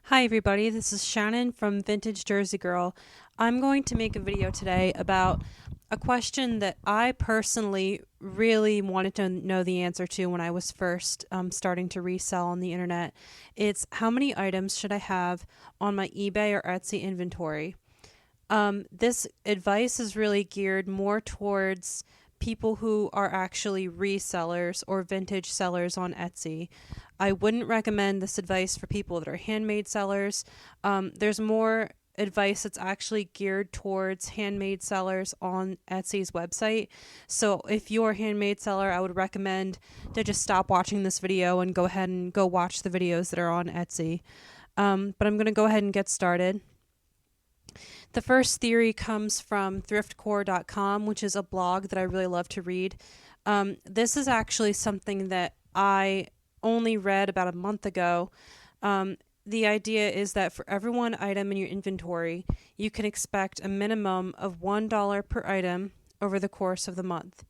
Hi everybody, this is Shannon from Vintage Jersey Girl. I'm going to make a video today about a question that I personally really wanted to know the answer to when I was first starting to resell on the internet. It's how many items should I have on my eBay or Etsy inventory? This advice is really geared more towards people who are actually resellers or vintage sellers on Etsy. I wouldn't recommend this advice for people that are handmade sellers. There's more advice that's actually geared towards handmade sellers on Etsy's website. So if you're a handmade seller, I would recommend to just stop watching this video and go ahead and go watch the videos that are on Etsy. But I'm going to go ahead and get started. The first theory comes from thriftcore.com, which is a blog that I really love to read. This is actually something that I only read about a month ago. The idea is that for every one item in your inventory, you can expect a minimum of $1 per item over the course of the month.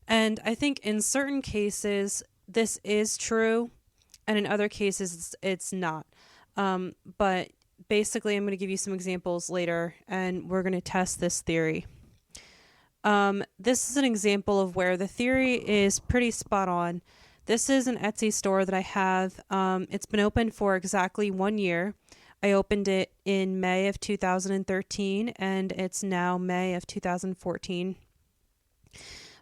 And I think in certain cases, this is true, and in other cases, it's not. But basically, I'm going to give you some examples later, and we're going to test this theory. This is an example of where the theory is pretty spot on. This is an Etsy store that I have. It's been open for exactly 1 year. I opened it in May of 2013, and it's now May of 2014.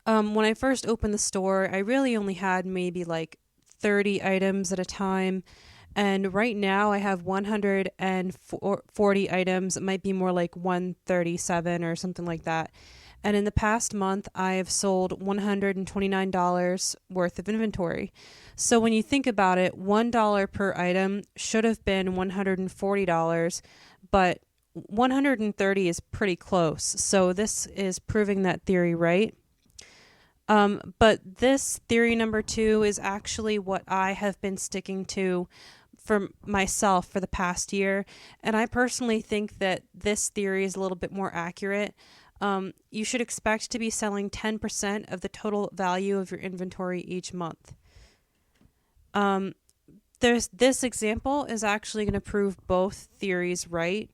When I first opened the store, I really only had maybe like 30 items at a time. And right now I have 140 items. It might be more like 137 or something like that. And in the past month, I have sold $129 worth of inventory. So when you think about it, $1 per item should have been $140, but 130 is pretty close. So this is proving that theory right. But this theory number 2 is actually what I have been sticking to for myself for the past year. And I personally think that this theory is a little bit more accurate. You should expect to be selling 10% of the total value of your inventory each month. This example is actually going to prove both theories right.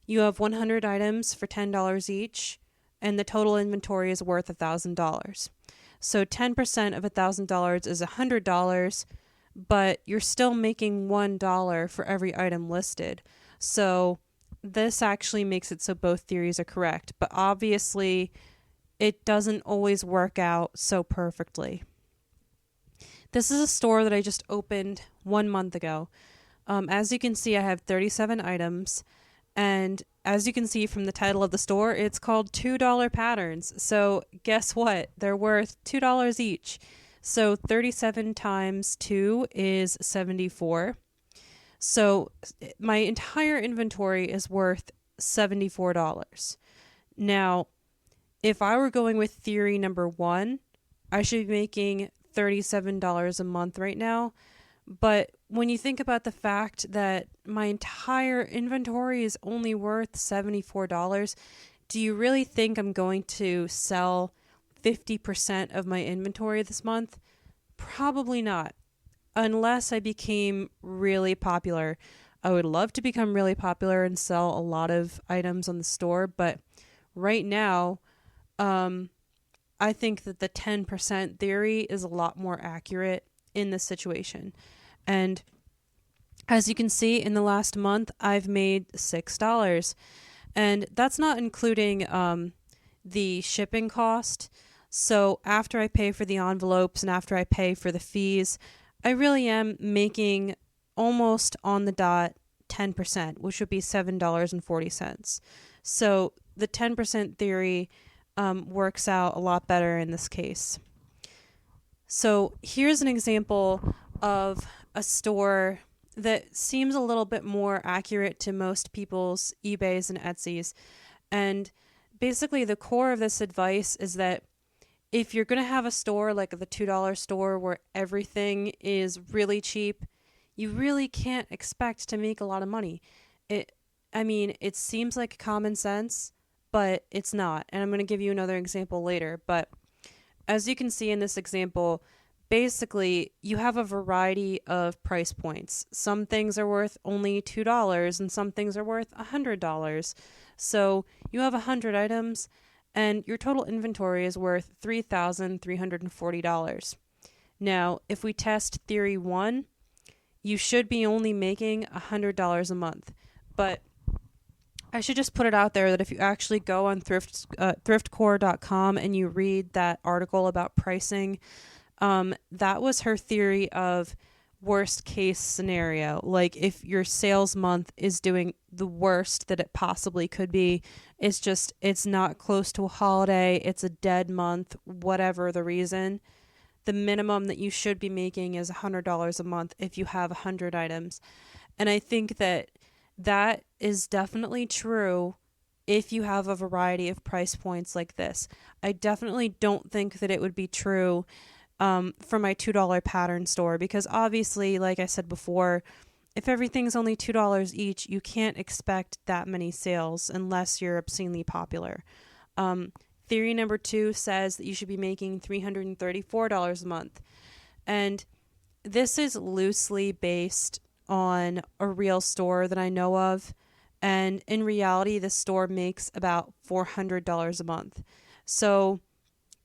You have 100 items for $10 each, and the total inventory is worth $1,000. So 10% of $1,000 is $100, but you're still making $1 for every item listed. So this actually makes it so both theories are correct, but obviously it doesn't always work out so perfectly. This is a store that I just opened 1 month ago. As you can see, I have 37 items, and as you can see from the title of the store, it's called $2 patterns. So guess what? They're worth $2 each. So 37 times 2 is 74. So my entire inventory is worth $74. Now, if I were going with theory number 1, I should be making $37 a month right now. But when you think about the fact that my entire inventory is only worth $74, do you really think I'm going to sell 50% of my inventory this month? Probably not, unless I became really popular. I would love to become really popular and sell a lot of items on the store, but right now, I think that the 10% theory is a lot more accurate in this situation. And as you can see, in the last month, I've made $6. And that's not including the shipping cost. So after I pay for the envelopes and after I pay for the fees, I really am making almost on the dot 10%, which would be $7.40. So the 10% theory works out a lot better in this case. So here's an example of a store that seems a little bit more accurate to most people's eBays and Etsy's. And basically the core of this advice is that if you're going to have a store like the $2 store where everything is really cheap, you really can't expect to make a lot of money. It seems like common sense, but it's not. And I'm going to give you another example later. But as you can see in this example, basically, you have a variety of price points. Some things are worth only $2 and some things are worth $100. So you have 100 items and your total inventory is worth $3,340. Now, if we test theory 1, you should be only making $100 a month. But I should just put it out there that if you actually go on thriftcore.com and you read that article about pricing, that was her theory of worst case scenario. Like if your sales month is doing the worst that it possibly could be, it's not close to a holiday, it's a dead month, whatever the reason, the minimum that you should be making is $100 a month if you have 100 items. And I think that is definitely true if you have a variety of price points like this. I definitely don't think that it would be true for my $2 pattern store, because obviously, like I said before, if everything's only $2 each, you can't expect that many sales unless you're obscenely popular. Theory number 2 says that you should be making $334 a month. And this is loosely based on a real store that I know of. And in reality, this store makes about $400 a month. So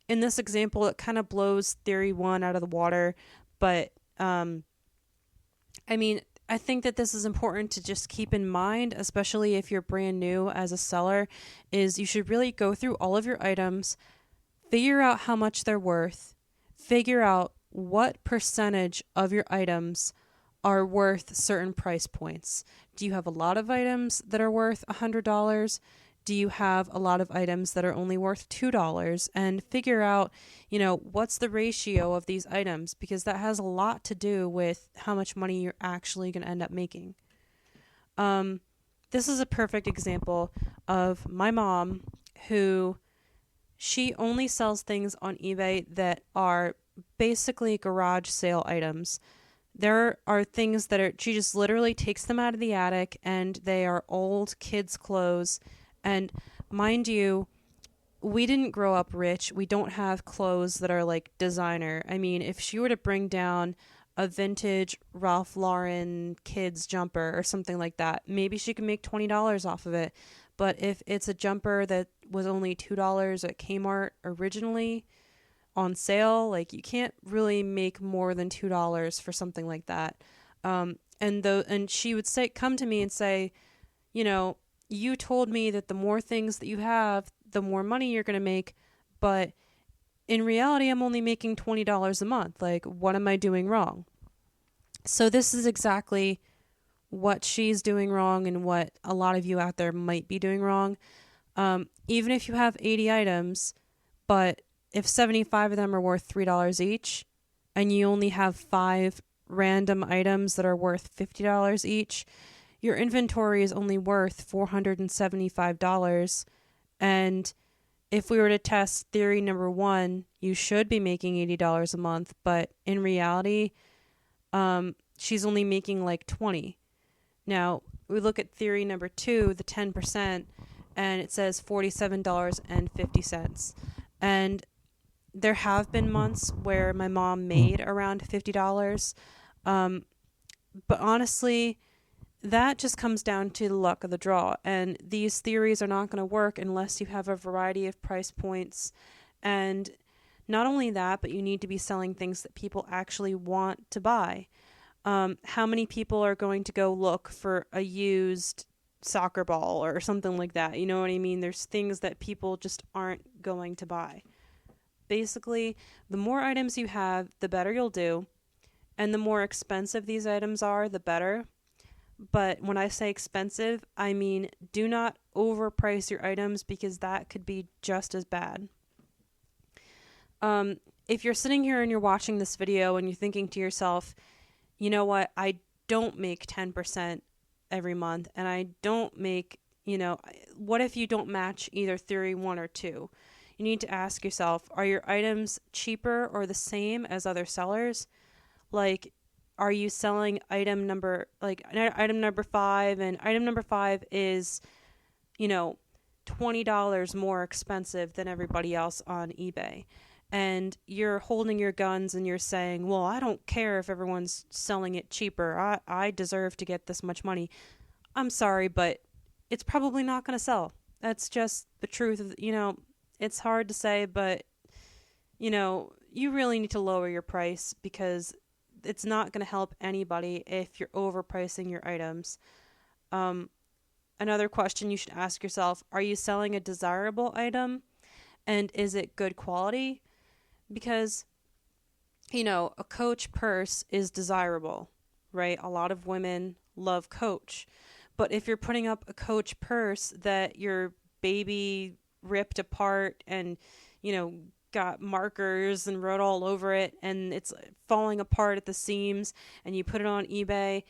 in this example, it kind of blows theory 1 out of the water. But I think that this is important to just keep in mind, especially if you're brand new as a seller, is you should really go through all of your items, figure out how much they're worth, figure out what percentage of your items are worth certain price points. Do you have a lot of items that are worth $100? Do you have a lot of items that are only worth $2? And figure out, what's the ratio of these items, because that has a lot to do with how much money you're actually going to end up making. This is a perfect example of my mom, who she only sells things on eBay that are basically garage sale items. There are things she just literally takes them out of the attic, and they are old kids' clothes. And mind you, we didn't grow up rich. We don't have clothes that are like designer. I mean, if she were to bring down a vintage Ralph Lauren kids jumper or something like that, maybe she could make $20 off of it. But if it's a jumper that was only $2 at Kmart originally on sale, like you can't really make more than $2 for something like that. And she would come to me and say, you told me that the more things that you have, the more money you're going to make. But in reality, I'm only making $20 a month. Like, what am I doing wrong? So this is exactly what she's doing wrong and what a lot of you out there might be doing wrong. Even if you have 80 items, but if 75 of them are worth $3 each, and you only have 5 random items that are worth $50 each, your inventory is only worth $475. And if we were to test theory number 1, you should be making $80 a month. But in reality, she's only making like $20. Now, we look at theory number 2, the 10%, and it says $47.50. And there have been months where my mom made around $50. But honestly, that just comes down to the luck of the draw. And these theories are not going to work unless you have a variety of price points. And not only that, but you need to be selling things that people actually want to buy. How many people are going to go look for a used soccer ball or something like that? You know what I mean? There's things that people just aren't going to buy. Basically, the more items you have, the better you'll do. And the more expensive these items are, the better. But when I say expensive, I mean do not overprice your items, because that could be just as bad. If you're sitting here and you're watching this video and you're thinking to yourself, you know what, I don't make 10% every month, and I don't make, what if you don't match either theory 1 or 2? You need to ask yourself, are your items cheaper or the same as other sellers? Like, are you selling item number 5, and item number 5 is, $20 more expensive than everybody else on eBay? and you're holding your guns and you're saying, well, I don't care if everyone's selling it cheaper. I deserve to get this much money. I'm sorry, but it's probably not going to sell. That's just the truth of, it's hard to say, but you really need to lower your price because it's not going to help anybody if you're overpricing your items. Another question you should ask yourself, are you selling a desirable item and is it good quality? Because, a Coach purse is desirable, right? A lot of women love Coach. But if you're putting up a Coach purse that your baby ripped apart and, got markers and wrote all over it and it's falling apart at the seams and you put it on eBay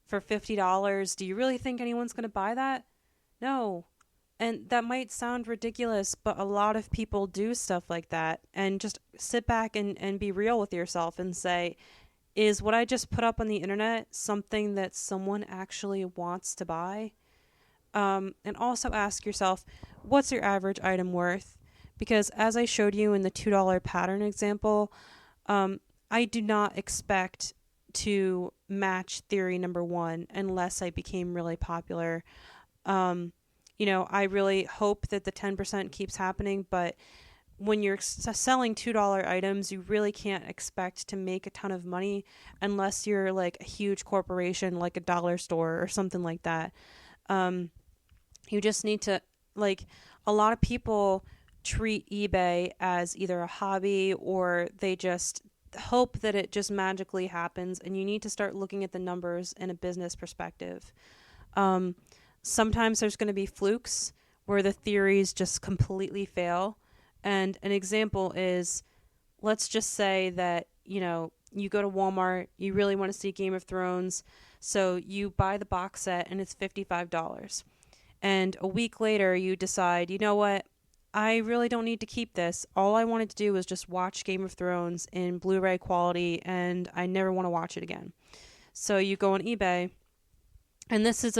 for $50, do you really think anyone's going to buy that? No. And that might sound ridiculous, but a lot of people do stuff like that. And just sit back and be real with yourself and say, is what I just put up on the internet something that someone actually wants to buy? And also ask yourself, what's your average item worth? Because as I showed you in the $2 pattern example, I do not expect to match theory number 1 unless I became really popular. I really hope that the 10% keeps happening, but when you're selling $2 items, you really can't expect to make a ton of money unless you're like a huge corporation like a dollar store or something like that. You just need to, a lot of people treat eBay as either a hobby or they just hope that it just magically happens, and you need to start looking at the numbers in a business perspective. Sometimes there's going to be flukes where the theories just completely fail. And an example is, let's just say that, you go to Walmart, you really want to see Game of Thrones, so you buy the box set and it's $55. And a week later you decide, you know what, I really don't need to keep this. All I wanted to do was just watch Game of Thrones in Blu-ray quality and I never want to watch it again. So you go on eBay, and this is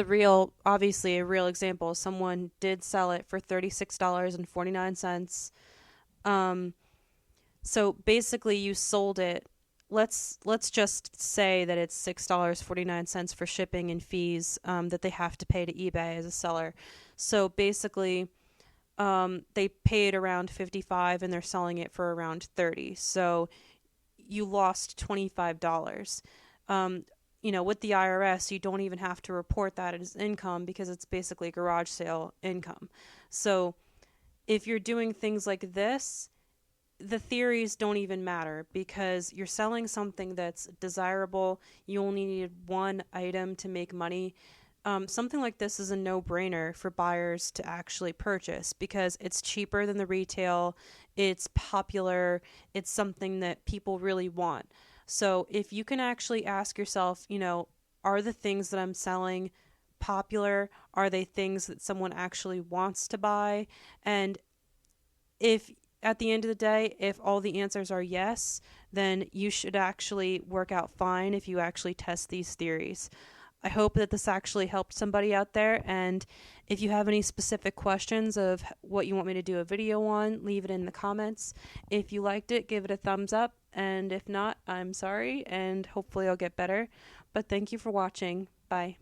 obviously a real example. Someone did sell it for $36.49. So basically you sold it. Let's just say that it's $6.49 for shipping and fees that they have to pay to eBay as a seller. So basically they paid around $55 and they're selling it for around $30. So you lost $25. With the IRS, you don't even have to report that as income because it's basically garage sale income. So if you're doing things like this, the theories don't even matter because you're selling something that's desirable. You only need one item to make money. Something like this is a no-brainer for buyers to actually purchase because it's cheaper than the retail, it's popular, it's something that people really want. So if you can actually ask yourself, are the things that I'm selling popular? Are they things that someone actually wants to buy? And if at the end of the day, if all the answers are yes, then you should actually work out fine if you actually test these theories. I hope that this actually helped somebody out there, and if you have any specific questions of what you want me to do a video on, leave it in the comments. If you liked it, give it a thumbs up, and if not, I'm sorry, and hopefully I'll get better. But thank you for watching. Bye.